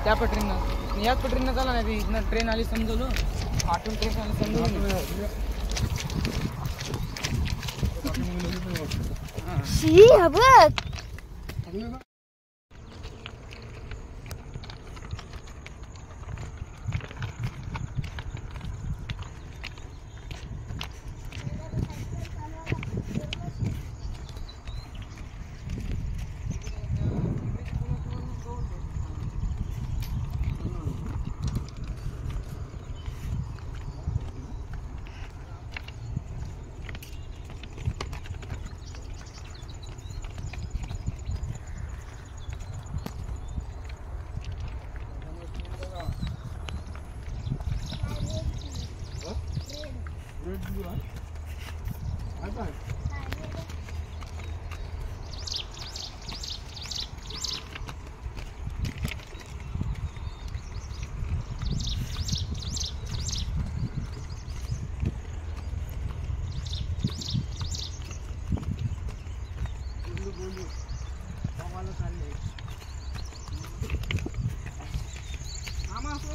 त्या पटरीनं याच पटरीनं चाला नाही इथनं ट्रेन आली समजवलो आठून ट्रेन आली समजवलो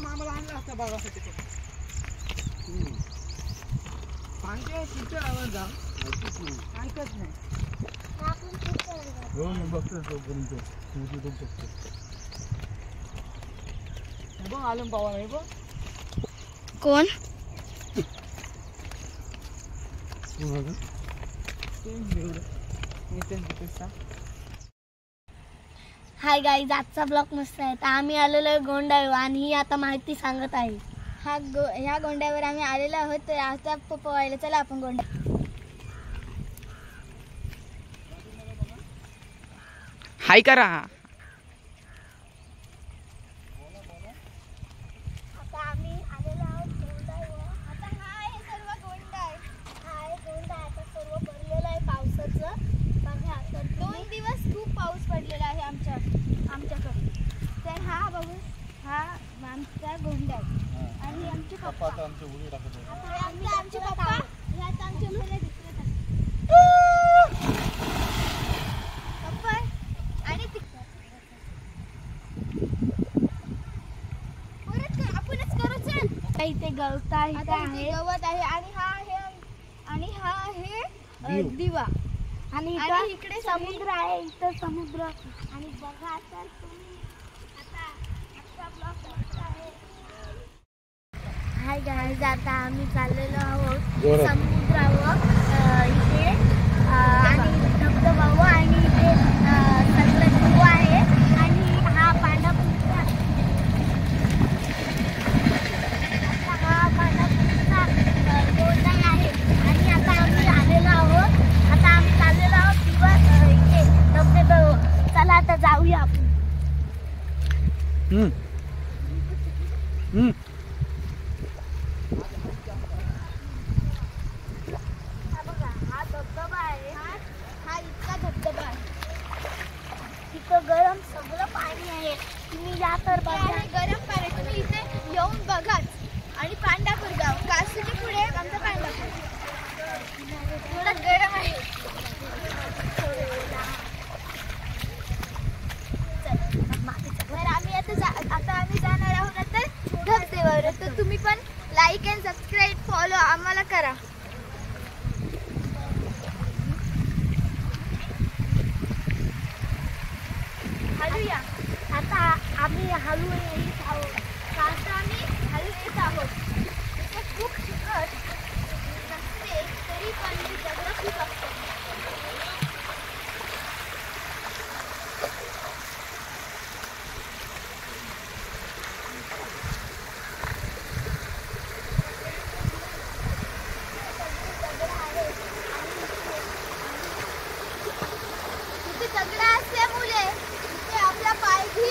आम्हाला आणला असता बघासाठी सांगते तिथे आवाज जा ऐकत नाही बघ आलम पवार आहे बघ कोण हाय गाईज, आजचा ब्लॉग मस्त आहे. तर आम्ही आलेलो आहे गोंड्यावर आणि ही आता माहिती सांगत आहे. ह्या गोंड्यावर आम्ही आलेलो आहोत. तर आता पोवायला चला आपण गोंड्या. हाय करा. आता आम्ही आलेलो आहोत गोंड्यावर. आता हा आहे सर्व गोंडा आहे. हा आहे गोंडा. आता सर्व भरलेलं आहे पावसाचं. बघा, तर 2 दिवस खूप पाऊस पडलेला आहे आमच्याकडे. तर हा बघू, हा आमचा गोंडा आहे आणि आमचे पप्पा आमचे पप्पा ह्यात आमचे मुलं दिसत पप्पा आणि परत आपणच करू चल. इथे गवत आहे, गवत आहे आणि हा आहे दिवा आणि इकडे समुद्र आहे. इथं समुद्र आणि बघा तर तुम्ही आता आजचा ब्लॉग आहे. हाय गाईज, आता आम्ही चाललेलो आहोत समुद्रावर. इथे आणि धबधबावर आणि इथे सगळं धुव आहे आणि हा पांढरपुरचा गोंडा आहे. आणि आता आम्ही आलेलो आहोत. आता आम्ही चाललेलो आहोत दिवस इथे धबधब्यावर. चला आता जाऊया आपण. गरम सगळं पाणी आहे. तुम्ही या तर बघा, गरम पाणी. तुम्ही इथे येऊन बघाच. आणि पांडापूर गाव कासुनी पुढे आमचं पांडापूर थोडं गरम आहे. तर आम्ही आता आम्ही जाणार आहोत आता धबधब्यावर. तर तुम्ही पण लाईक अँड सबस्क्राईब फॉलो आम्हाला करा. हलूया. आता आम्ही हलू येत आहोत. आता आम्ही हलू येत आहोत. इथे खूप शिखर नसते तरी पण मी दगड खूप असतो. तिथे दगड असल्यामुळे आपला पायही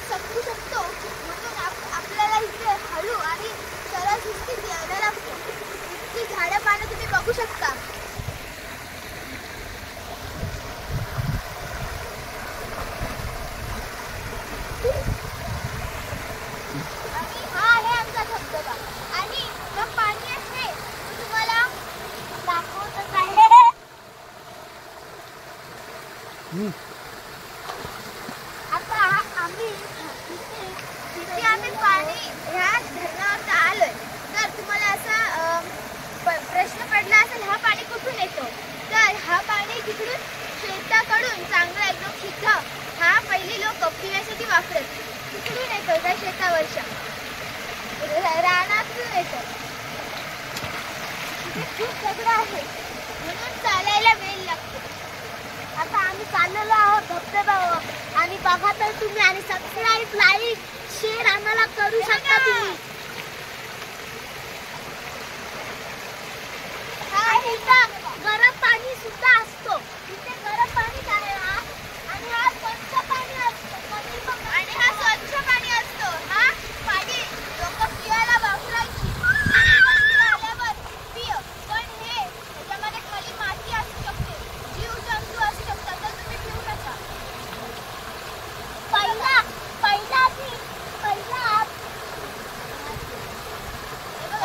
सकू शकतो. म्हणून आपल्याला इथे हळू आणि सरळ शिस्तीत यायला लागतो. इतकी झाडं पानं तुम्ही बघू शकता. आणि हा आहे आमचा धबधबा आणि मग पाणी आहे तुम्हाला दाखवतच आहे. आता आम्ही इथे आधी आम्ही पाणी ह्या धरणावर आलोय. तर तुम्हाला असा प्रश्न पडला असेल, हा पाणी कुठून येतो? तर हा पाणी तिकडून शेताकडून चांगला एकदम शुद्ध हा पहिले लोक पिण्यासाठी वापरत. तिकडून येतो त्या शेतावरच्या रानातून येतो. तिथे खूप दगड आहे म्हणून चालायला वेळ लागतो. आता आम्ही चाललेलो आहोत धबधब्यावर आणि बघा तर तुम्ही आणि सबस्क्राईब लाईक शेअर आम्हाला करू शकता तुम्ही. गरम पाणी सुद्धा असतो इथे. गरम पाणी आहे हा आणि हा स्वच्छ पाणी असतो आणि हा स्वच्छ पाणी असतो. हा पाणी लोक पियाला वापरायची आल्यावर पिय. पण हे त्याच्यामध्ये खाली माती असू शकते, जीव जंतू असू शकतात, तर तुम्ही पिऊ नका. पहिला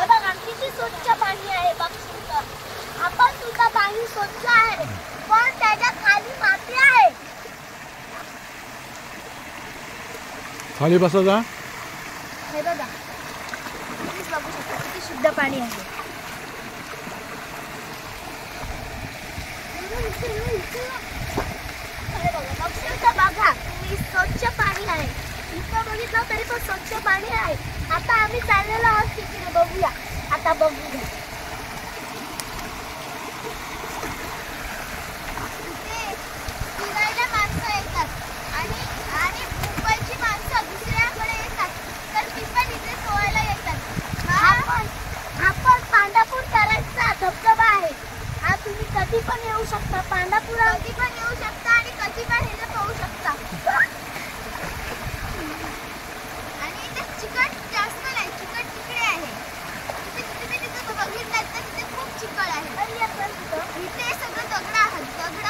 बघा किती स्वच्छ पाणी आहे. बघशील आपण सुद्धा पाणी स्वच्छ आहे पण त्याच्या खाली माती आहे. खाली बसा जा. हे बघा तुम्हीच बघू शकता किती शुद्ध पाणी आहे. बघा तुम्ही स्वच्छ पाणी आहे. इथं बघितलं तरी पण स्वच्छ पाणी आहे. आता आम्ही चाललेलो आहोत तिकडे. बघूया आता बघूया. फिरायला माणसं येतात आणि मुंबईची माणसं दुसऱ्याकडे येतात तर ती पण इथे सोहायला येतात. आपण पांढरपूर करायचा धबधबा आहे. हा तुम्ही कधी पण येऊ शकता. पांढरपूर कधी पण येऊ शकता आणि कधी पण हे पाहू शकता. आणि इथे चिकट जास्त नाही, चिकट तिकडे आहे. तुम्ही तिथे बघितलं तर तिथे खूप चिकट आहे. इथे सगळं दगड आहेत. दगड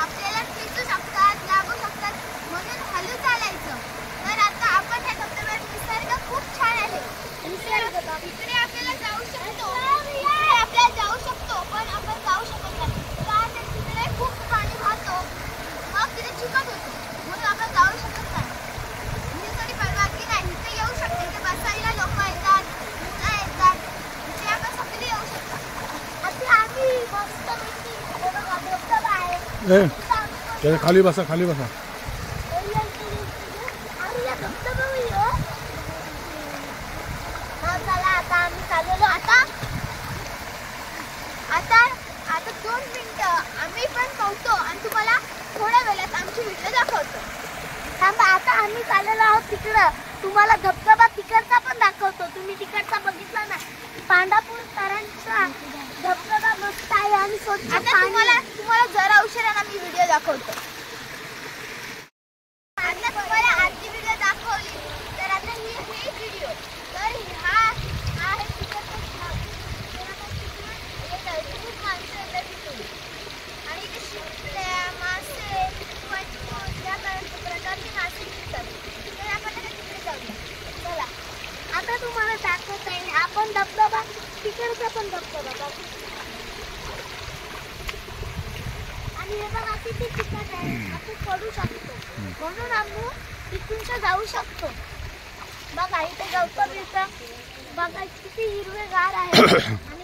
आपल्याला खेचू शकतात, लागू शकतात म्हणून हलू चालायचं. तर आता आपण ह्या धबधब्यात निसर्ग खूप छान आहे. इकडे आपल्याला जाऊ शकतो, पण आपण जाऊ शकत नाही कारण तिकडे खूप पाणी वाहतो. मग तिथे चिकट होतो म्हणून आपण जाऊ शकत नाही. इथे तरी परवानगी नाही. इथे येऊ शकते. इथे बसायला लोक येतात, मुलं येतात. इथे आपण सगळे येऊ शकतो. आता आम्ही मस्त धबधबा आहे. त्याच्या खाली बसा, खाली बसा. चला आता आम्ही चाललेलो. आता 2 मिनिटं आम्ही पण पोहतो आणि तुम्हाला थोड्या वेळात आमची व्हिडिओ दाखवतो. थांबा आता आम्ही चाललेलो आहोत तिकडं. तुम्हाला धबधबा तिकडचा पण दाखवतो. तुम्ही तिकडचा बघितला ना. पांढरपूरकरांचा धबधबा मस्त आहे आणि स्वच्छ पाणी. तुम्हाला जरा उशिराने मी व्हिडिओ दाखवतो. आता तुम्हाला आजची व्हिडिओ दाखवली तर आता ही व्हिडिओ तर हा आहे तिकडचा भाग. खूप माणसं येतात तिथून आणि इथे शिंपल्या, मासे, पंचमोल या प्रकारची मासे मिळतात. तर आपण आता तिकडे जाऊया. चला आता तुम्हाला दाखवत आहे आपण धबधबा तिकडचा पण धबधबा बघू. आणि हे बघा किती चिकट आहे. आपण पडू शकतो म्हणून आम्ही तिथून जाऊ शकतो. बघा इथे गवतं मिळतं. बघा किती हिरवेगार आहे. आणि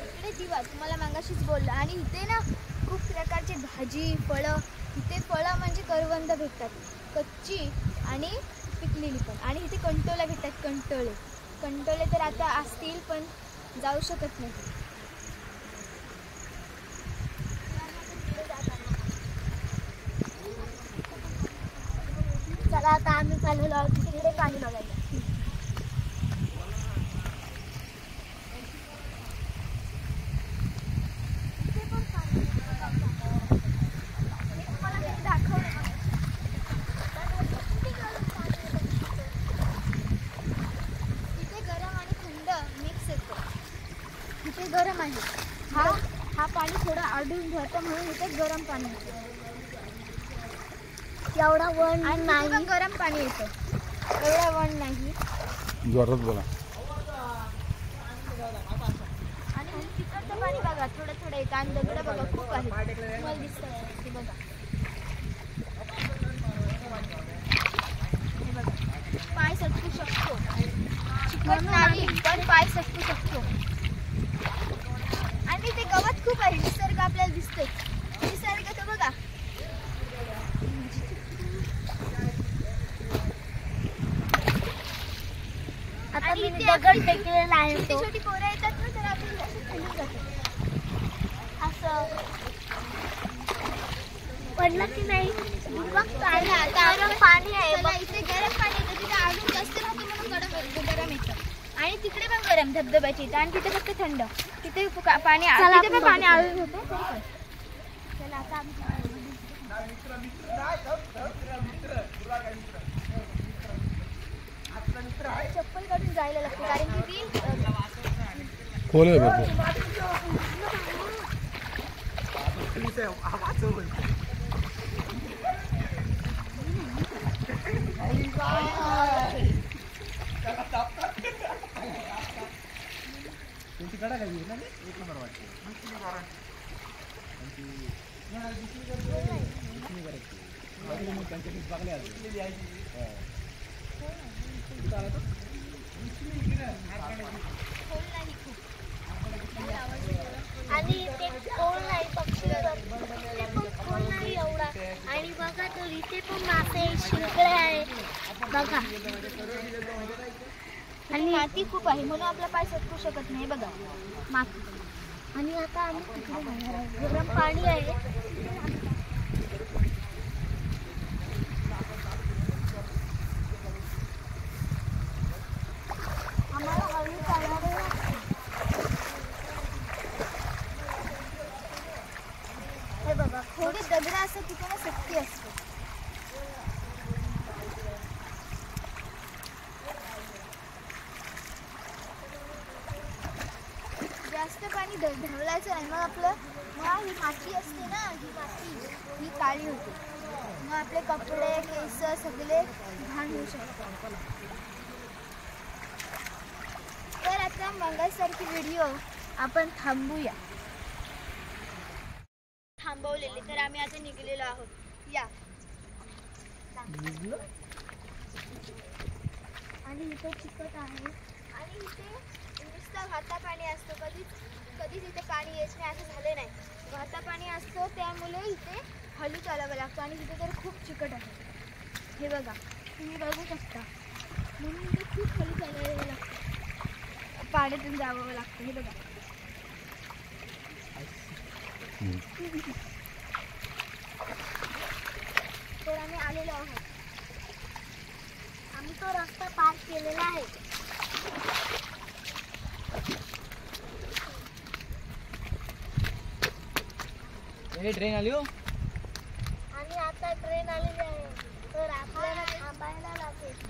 इकडे दिवा तुम्हाला मागाशीच बोललं. आणि इथे ना खूप प्रकारचे भाजी फळं. इथे फळं म्हणजे करवंद भेटतात, कच्ची आणि पिकलेली पण. आणि इथे कंटोला भेटतात. कंटोले तर आता असतील पण जाऊ शकत नाही. चला आता आम्ही चाललेलो आहोत तिकडे पाणी बघायला. गरम आहे. हा पाणी थोडं आडून जातं म्हणून इथे गरम पाणी येतं. एवढा वन नाही, गरम पाणी येतं. एवढा वन नाही. जोरात बोला. आणि तिकडचं पाणी बघा थोडं थोडं येतं आणि दगड बघा खूप आहे तुम्हाला दिसतंय हे बघा हे बघा पाय सटकू शकतो चिकट नाही पण पाय सटकू शकतो आणि ते गवत खूप आहे निसर्ग आपल्याला दिसते निसर्ग तो बघा आता मी दगड फेकलेला आहे छोटी छोटी पोरं येतात ना तर आपण असं खाली जातो असं पडलं की नाही गरम पाणी आहे इथे गरम पाणी येतं तिथे अजून जास्त राहतो म्हणून गरम येतं आणि तिकडे पण गरम धबधब्याची येतं आणि तिथे फक्त थंड तिथे पाणी तिथे पण पाणी आळून होतं चला आता चप्पल काढून जायला लागते कारण की ती खोल आहे भरपूर. आणि ते खोल नाही पक्षी ते पण खोल नाही एवढा आणि बघा तो इथे पण मासे शिंपले आहे बघा आणि माती खूप आहे म्हणून आपला पाय सटकू शकत नाही बघा माती आणि आता आम्ही तिकडे जाणार आहे गरम पाणी आहे आम्हाला हळू चालणार हे बघा थोडी दगड असं तिथे शक्ती असते जास्त पाणी ढवळायचं नाही मग आपलं मग ही माती असते ना ही माती ही काळी होते मग आपले कपडे केस सगळे घाण होऊ शकतात तर आता मंगळसारखी व्हिडिओ आपण थांबूया थांबवलेले तर आम्ही आता निघलेलो आहोत या आणि इथे चिकट आहे आणि इथे नुसतं घाता पाणी असतं कधीच इथे पाणी येत नाही असं झालं नाही घाता पाणी असतं त्यामुळे इथे हलू चालावं लागतं आणि इथे तर खूप चिकट आहे हे बघा तुम्ही बघू शकता म्हणून इथे खूप हलू चालावं लागतं पाण्यातून जावं लागतं हे बघा तर आम्ही आलेलो आहोत आम्ही तो रस्ता पार केलेला आहे ट्रेन आली हो आणि आता ट्रेन आलेली आहे तर आपल्याला थांबायला लागेल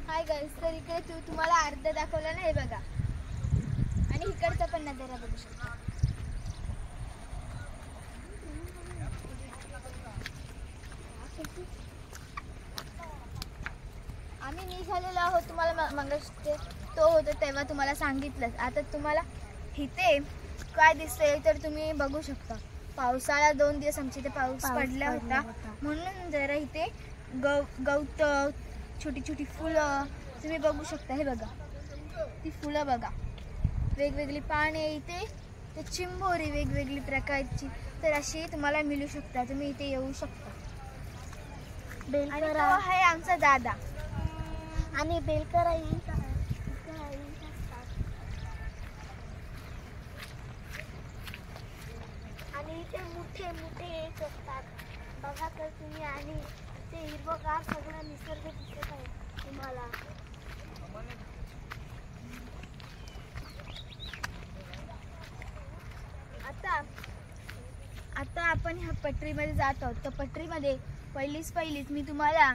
हाय गाईस तर इकडे तुम्हाला अर्ध दाखवलं ना हे बघा आणि इकडचा पण नजारा बघू शकता आम्ही निघालेलो आहोत तुम्हाला मंगळसूत्र तो होता तेव्हा तुम्हाला सांगितलं आता तुम्हाला इथे काय दिसतंय तर तुम्ही बघू शकता पावसाळा 2 दिवस आमच्या इथे पाऊस पडला होता म्हणून जरा इथे गवत छोटी छोटी फुलं तुम्ही बघू शकता हे बघा ती फुलं बघा वेगवेगळी पाने इथे ते चिंबोरी वेगवेगळी प्रकारची तर अशी तुम्हाला मिळू शकता तुम्ही इथे येऊ शकता बेलकरा आहे आमचा दादा आणि बेलकरा आणि इथे मोठे मोठे एक असतात बघा तर तुम्ही आणि ते हिरवगार सगळं निसर्ग दिसत आहे तुम्हाला आता आपण ह्या पटरीमध्ये जात आहोत तर पटरीमध्ये पहिलीच मी तुम्हाला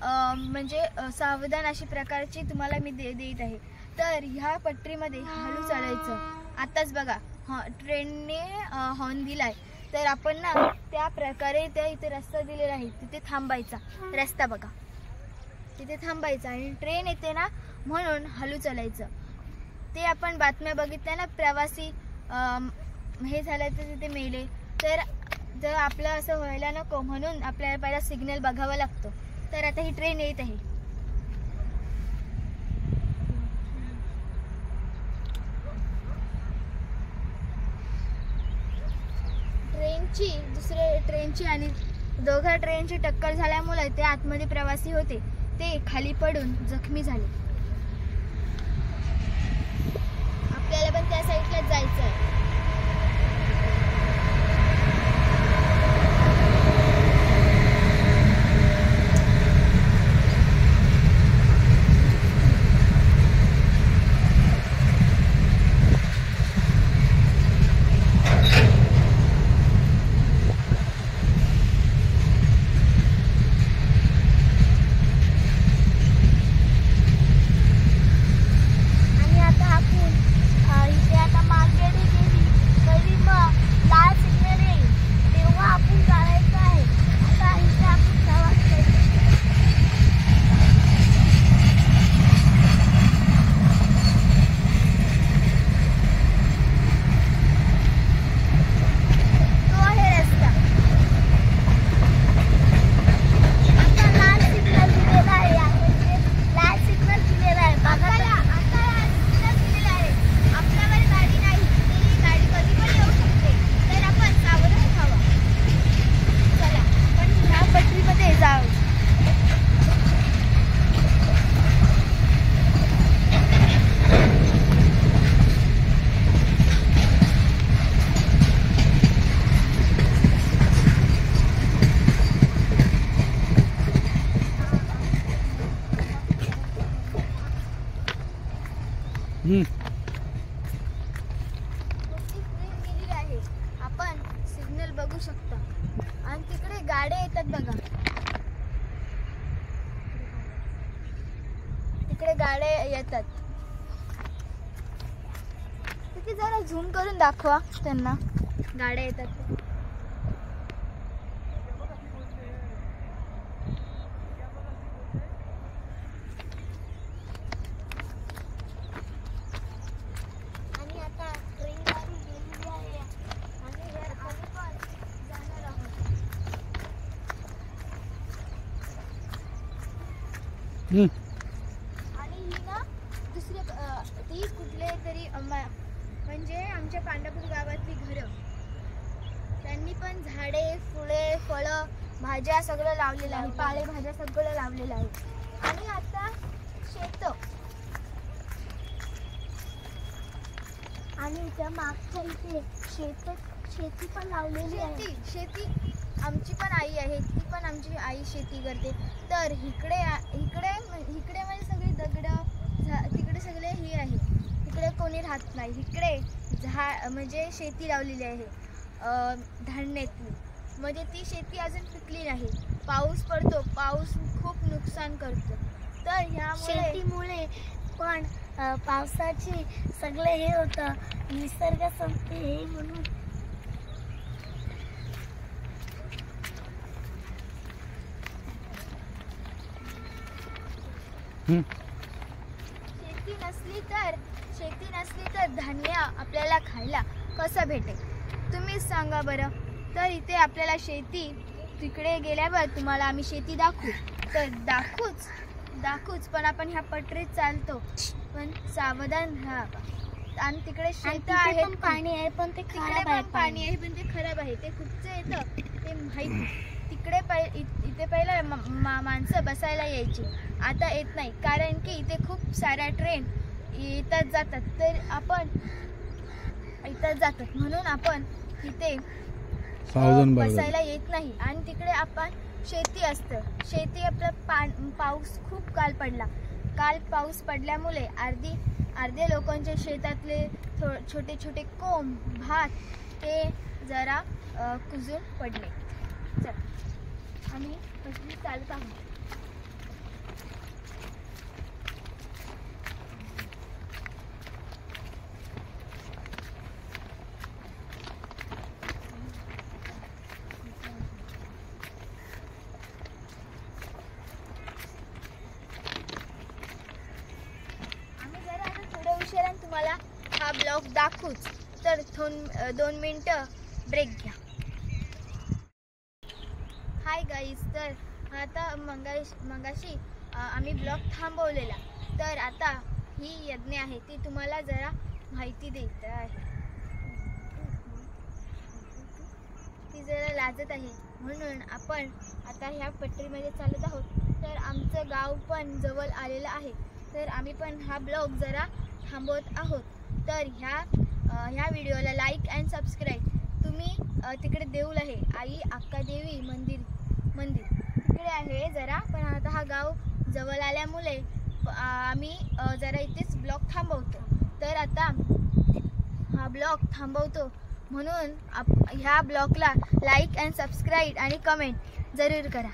म्हणजे सावधान अशी प्रकारची तुम्हाला मी देत आहे तर ह्या पटरीमध्ये हळू चालायचं आताच बघा ट्रेनने हॉर्न दिलाय तर आपण ना त्या प्रकारे त्या इथे रस्ता दिलेला आहे तिथे थांबायचा रस्ता बघा तिथे थांबायचं आणि ट्रेन येते ना म्हणून हळू चालायचं. ते आपण बातम्या बघितल्या ना, प्रवासी हे झालं तर तिथे मेले. तर आपलं असं व्हायला नको म्हणून आपल्याला पहिला सिग्नल बघावा लागतो. तर आता ही ट्रेन येत आहे. दुसऱ्या ट्रेनची आणि दोघा ट्रेनची टक्कर झाल्यामुळे ते आतमध्ये प्रवासी होते ते खाली पडून जखमी झाले. आपल्याला पण त्या साईडला जायचं आहे. आपण सिग्नल बघू शकता आणि तिकडे गाड्या येतात बघा. तिकडे गाड्या येतात. तिथे जरा झूम करून दाखवा त्यांना गाड्या येतात. आणि ही ना दुसरे ती कुठले तरी म्हणजे आमच्या पांढरपूर गावातली घरं, त्यांनी पण झाडे, फुले, फळं, भाज्या सगळं लावलेलं आहे. पालेभाज्या सगळं लावलेलं आहे. आणि आता शेत आणि त्या मागच्या इथे शेती पण लावलेली आहे. शेती आमची पण आई आहे, ती पण आमची आई शेती करते. तर इकडे म्हणजे सगळी दगडं, तिकडे सगळे हे आहे. तिकडे कोणी राहत नाही. इकडे म्हणजे शेती लावलेली आहे धान्यातली. म्हणजे ती शेती अजून पिकली नाही. पाऊस पडतो, पाऊस खूप नुकसान करतो. तर ह्यामुळे शेतीमुळे पण पावसाची सगळे हे होतं, निसर्ग संपते हे म्हणून. शेती नसली तर धान्य आपल्याला खायला कसं भेटेल तुम्हीच सांगा बरं. तर इथे आपल्याला शेती, तिकडे गेल्यावर तुम्हाला आम्ही शेती दाखवू. तर दाखवूच पण आपण ह्या पटरीत चालतो, पण सावधान राहा. आणि तिकडे शेत आहे, पाणी आहे, पण ते तिकडे पण पाणी आहे, पण ते खराब आहे. ते कुठचं येतं ते माहीत. इथे पहिला माणसं बसायला यायची, आता येत नाही. कारण की इथे खूप साऱ्या ट्रेन येतात जातात. तर आपण येतात जातात म्हणून आपण इथे बसायला येत नाही. आणि तिकडे आपण शेती असतं. शेती आपलं पाऊस खूप काल पाऊस पडल्यामुळे अर्धे लोकांच्या शेतातले छोटे छोटे कोंब, भात ते जरा कुजून पडले. चला आम्ही चालत आहोत. ब्लॉग दाखवूच, तर 2 मिनटं ब्रेक घ्या. हाय गाईज, तर आता मगाशी आम्ही ब्लॉग थांबवलेला, तर आता ही यज्ञ आहे ती तुम्हाला जरा माहिती देत आहे. ती जरा लाजत आहे म्हणून आपण आता ह्या पटरीमध्ये चालत आहोत. तर आमचं गाव पण जवळ आलेलं आहे, तर आम्ही पण हा ब्लॉग जरा थांबवत आहोत. तर ह्या व्हिडिओला लाईक अँड सबस्क्राईब. तुम्ही तिकडे देऊळ आहे, आई अक्कादेवी मंदिर तिकडे आहे जरा, पण आता हा गाव जवळ आल्यामुळे आम्ही जरा इथेच ब्लॉग थांबवतो. तर आता हा ब्लॉग थांबवतो म्हणून ह्या ब्लॉगला लाईक अँड सबस्क्राईब आणि कमेंट जरूर करा.